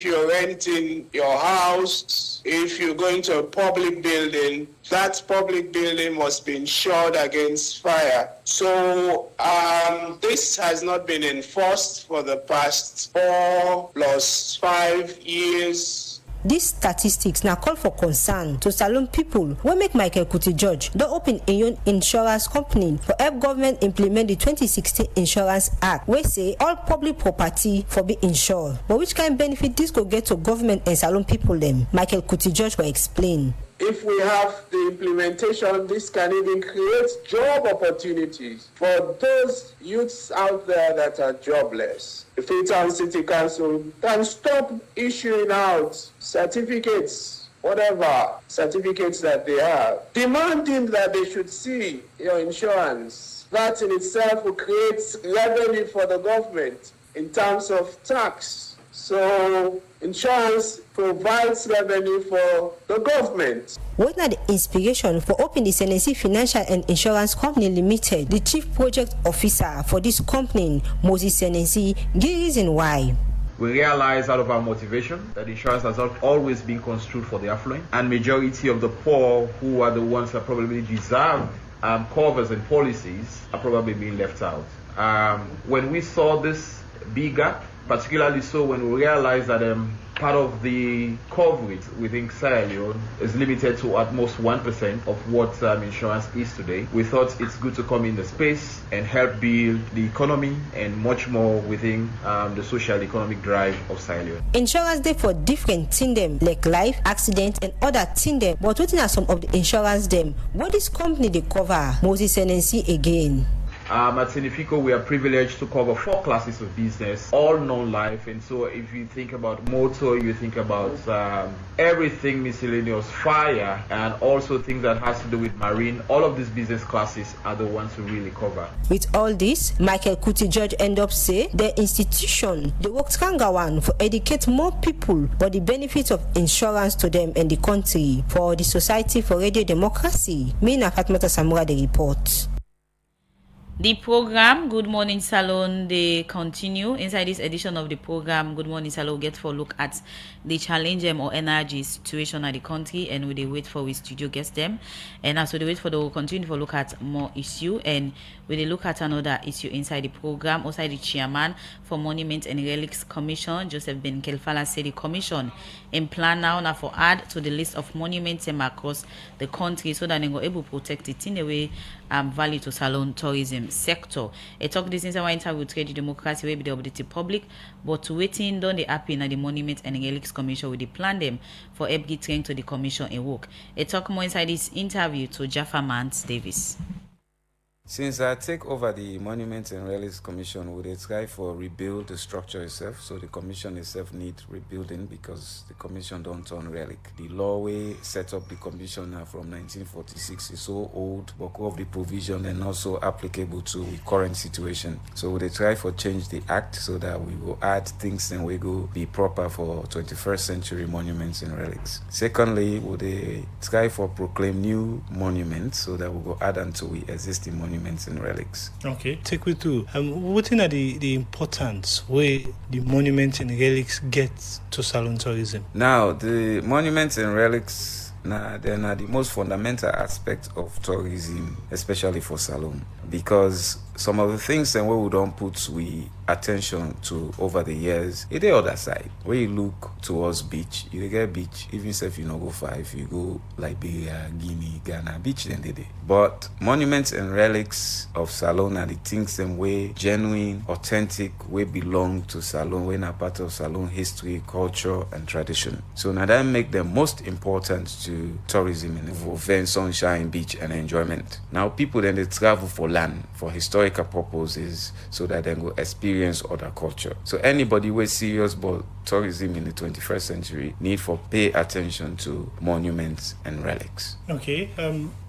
you're renting your house, if you're going to a public building, that public building must be insured against fire. So this has not been enforced for the past 4+5 years. These statistics now call for concern to Salone people wey make Michael Kuti George don open a own insurance company for help government implement the 2016 Insurance Act wey say all public property for be insured. But which kind of benefit this go get to government and Salone people them? Michael Kuti George will explain. If we have the implementation, this can even create job opportunities for those youths out there that are jobless. The Freetown City Council can stop issuing out certificates, whatever certificates that they have, demanding that they should see your insurance. That in itself will create revenue for the government in terms of tax. So insurance provides revenue for the government. What are the inspiration for opening the Senency Financial and Insurance Company Limited? The chief project officer for this company, Moses Senency, give reason why. We realize out of our motivation that insurance has not always been construed for the affluent, and majority of the poor, who are the ones that probably deserve covers and policies, are probably being left out. When we saw this big gap, particularly so when we realized that part of the coverage within Sierra Leone is limited to at most 1% of what insurance is today, we thought it's good to come in the space and help build the economy and much more within the social economic drive of Sierra Leone. Insurance day for different things them like life, accident and other things them. But what are some of the insurance them? What this company they cover? Moses Senency again. At Sinifico, we are privileged to cover 4 classes of business, all non-life. And so if you think about motor, you think about everything miscellaneous, fire, and also things that has to do with marine. All of these business classes are the ones we really cover. With all this, Michael Kuti George end up say the institution, they work Kangawan for educate more people for the benefits of insurance to them and the country for the Society for Radio Democracy. Me na Fatmata Samura the report. The program Good Morning Salon, they continue. Inside this edition of the program Good Morning Salon, we get for a look at the challenge or energy situation at the country, and we wait for we studio guest them. And as we wait for we'll continue to look at more issue, and we look at another issue inside the program. Also, the chairman for Monument and Relics Commission, Joseph Ben Kelfala, said the commission in plan now for add to the list of monuments across the country so that they go able to protect it in a way value to Salon tourism sector. I talk this inside our interview with Radio Democracy will be the updated public, but waiting don't they happy in the Monument and Relics Commission with the plan them for help get trained to the commission in work. I talk more inside this interview to Jaffa Mance Davis. Since I take over the Monuments and Relics Commission, we try for rebuild the structure itself. So the commission itself needs rebuilding because the commission don't turn relic. The law way set up the commission from 1946 is so old, but of the provision and also applicable to the current situation. So we try for change the act so that we will add things and we go be proper for 21st century monuments and relics. Secondly, we try for proclaim new monuments so that we go add until we existing monuments and relics. Okay, take me through. What are the importance where the monuments and relics get to Salon tourism? Now, the monuments and relics, they're not the most fundamental aspect of tourism, especially for Salon, because some of the things and where we don't put attention to over the years, it's the other side. When you look towards beach, you get beach, even if you not go far, if you go Liberia, Guinea, Ghana, beach then they. But monuments and relics of Salon are the things and way genuine, authentic, way belong to Salon, way are part of Salon history, culture, and tradition. So now that make them most important to tourism and for sunshine, beach, and enjoyment. Now people then they travel for land, for historical purposes, so that they go experience other culture. So anybody who is serious about tourism in the 21st century need for pay attention to monuments and relics. Okay,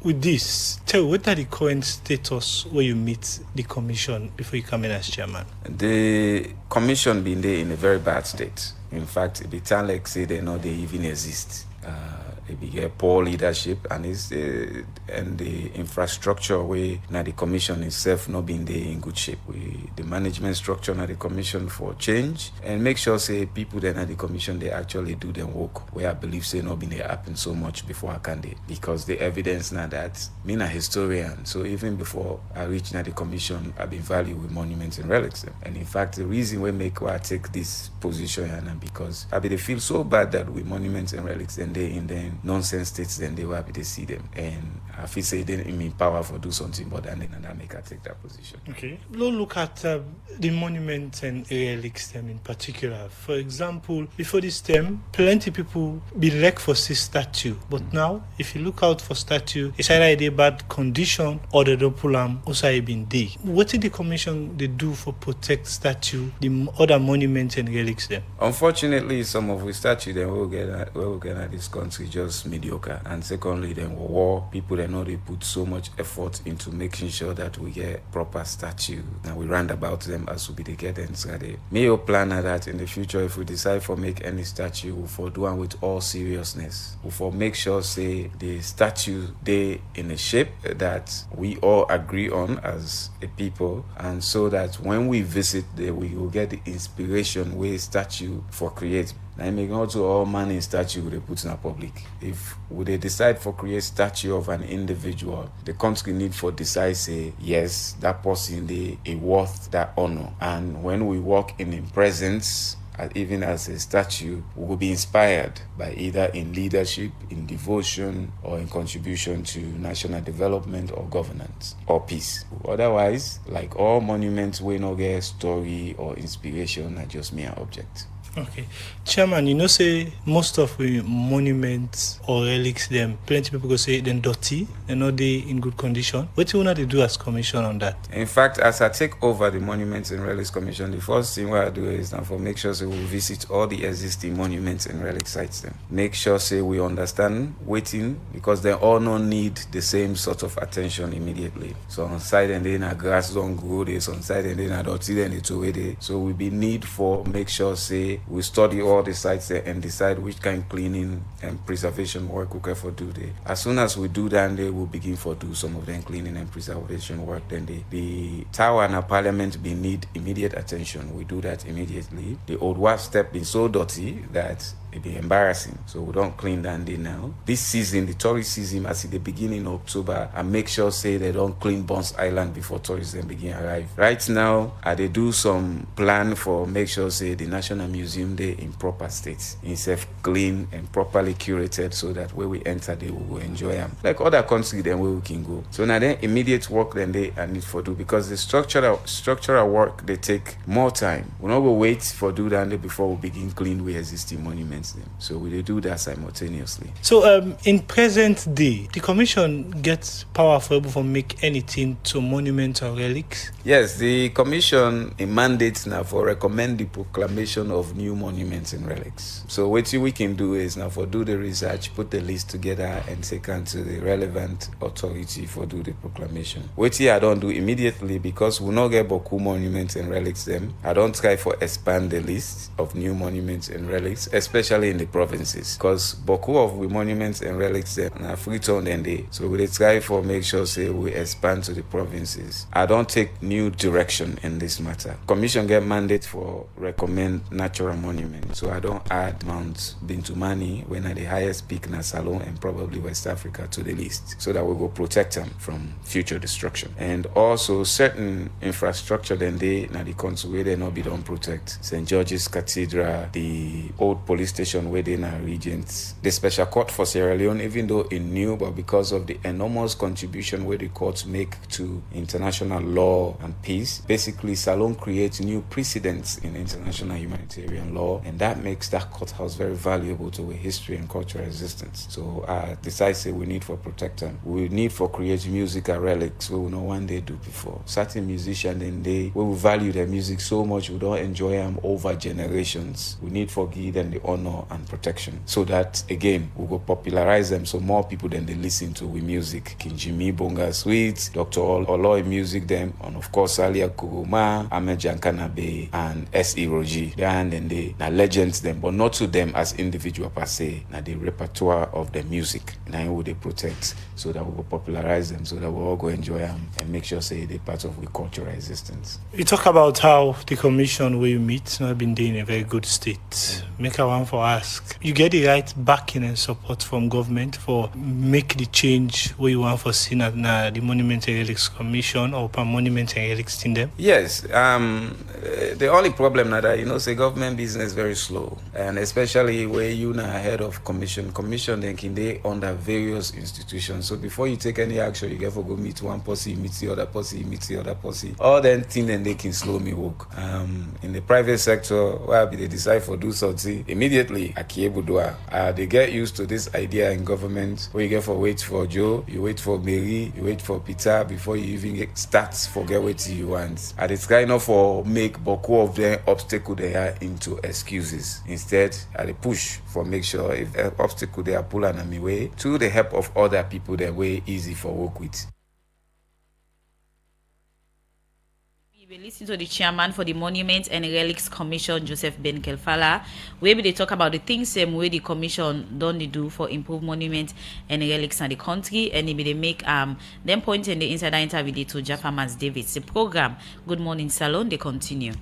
with this, tell what are the current status where you meet the commission before you come in as chairman? The commission been there in a very bad state. In fact, the Talek say they even exist. we get poor leadership and and the infrastructure where now the commission itself not being there in good shape. The management structure now the commission for change and make sure say people that at the commission they actually do their work where I believe say not been there happen so much before I can do because the evidence now that me a historian, so even before I reach now the commission I've been valued with monuments and relics. And in fact the reason we make why I take this position and because I be they feel so bad that with monuments and relics and they in the nonsense states then they will happy to see them and I feel say they didn't mean power for do something but then that make I take that position. Okay. We'll look at the monuments and relics them in particular. For example, before this term, plenty people be like for see statue, but now if you look out for statue, it's either in a bad condition or the dopulam also been day. What did the commission they do for protect statue, the other monuments and relics them? Unfortunately, some of the statue then we'll get at this country just mediocre, and secondly, then war people they know they put so much effort into making sure that we get proper statue and we round about them as we be the get and so they may you plan that in the future if we decide for make any statue we'll for do one with all seriousness. We'll for make sure say the statue they in a shape that we all agree on as a people, and so that when we visit there we will get the inspiration where statue for create. Now I make also all man in statue they put in a public. If they decide for create statue of an individual, the country need for decide say yes, that person they a worth that honor. And when we walk in presence even as a statue, we will be inspired by either in leadership, in devotion, or in contribution to national development or governance or peace. Otherwise, like all monuments, we no get story or inspiration, are just mere objects. Okay. Chairman, you know say most of the monuments or relics them, plenty people go say they're dirty, they're not in good condition. What do you want to do as commission on that? In fact, as I take over the Monuments and Relics Commission, the first thing what I do is now for make sure say we visit all the existing monuments and relic sites them. Make sure say we understand waiting because they all not need the same sort of attention immediately. So on side and then a grass don't grow this, on side and then a dirty then it's away there. So we be need for make sure say we study all the sites there and decide which kind of cleaning and preservation work we can for do there. As soon as we do that, they will begin for do some of them cleaning and preservation work. Then the tower and the parliament be need immediate attention. We do that immediately. The old WAF step been so dirty that it be embarrassing. So we don't clean that day now. This season, the tourist season, as in the beginning of October, I make sure say they don't clean Bones Island before tourists then begin arrive. Right now, they do some plan for make sure say the National Museum they in proper state, in self clean and properly curated so that when we enter they will enjoy them. Like other countries then where we can go. So now then immediate work then they need for do because the structural work they take more time. We not go wait for do that before we begin clean with existing monuments. Them. So we do that simultaneously. So in present day, the commission gets power for make anything to monuments or relics? Yes, the commission mandates now for recommend the proclamation of new monuments and relics. So what we can do is now for do the research, put the list together and take on to the relevant authority for do the proclamation. What I don't do immediately because we not get Boku monuments and relics them. I don't try for expand the list of new monuments and relics, especially in the provinces, because Boku of we monuments and relics them are free town and day. So we try for make sure say we expand to the provinces. I don't take new direction in this matter. Commission get mandate for recommend natural monuments. So I don't add Mount Bintumani when at the highest peak in Salon and probably West Africa to the list, so that we will protect them from future destruction. And also certain infrastructure then they now the country where they not be done protect. St. George's Cathedral, the old police station where they now regents, the special court for Sierra Leone, even though it new, but because of the enormous contribution where the courts make to international law and peace, basically Salon creates new precedents in international humanitarian law, and that makes that courthouse very valuable to our history and cultural existence. So I decide say we need for protect them. We need for create musical relics we will not one day do before. Certain musicians and they we will value their music so much we don't enjoy them over generations. We need for give them the honor honor and protection, so that again we will popularize them so more people then they listen to we music. King Jimmy Bonga Sweet, Dr. Oloy music them, and of course Alia Kuruma, Ahmed Jankanabe, and S.E. Roji. They are then they na legends them, but not to them as individual per se. Na the repertoire of the music. Now would they protect so that we will popularize them, so that we all go enjoy them and make sure say they're part of our cultural existence. You talk about how the commission where you meet not been doing a very good state. Make a one for ask. You get the right backing and support from government for make the change where you want for seeing at the Monument and Relics Commission or per Monument and Relics in them? Yes. The only problem now that say government business very slow, and especially where you now head of commission then can they under various institutions. So before you take any action, you get to go meet one posse, meet the other posse, meet the other posse. All then thing then they can slow me work. In the private sector, where they decide for do something immediately, they get used to this idea in government where you get for wait for Joe, you wait for Mary, you wait for Peter before you even start forget what you want. And it's kind of for make boku of them obstacle they are into excuses. Instead, they push for make sure if the obstacle they are pulling on me way to the help of other people that way easy for work with. We listen to the chairman for the Monuments and Relics Commission, Joseph Ben Kelfala, where they talk about the things where the commission don't do for improve monuments and relics in the country, and maybe they make them point in the insider interview to Jaffa Mas Davis. The program Good Morning Salon, they continue.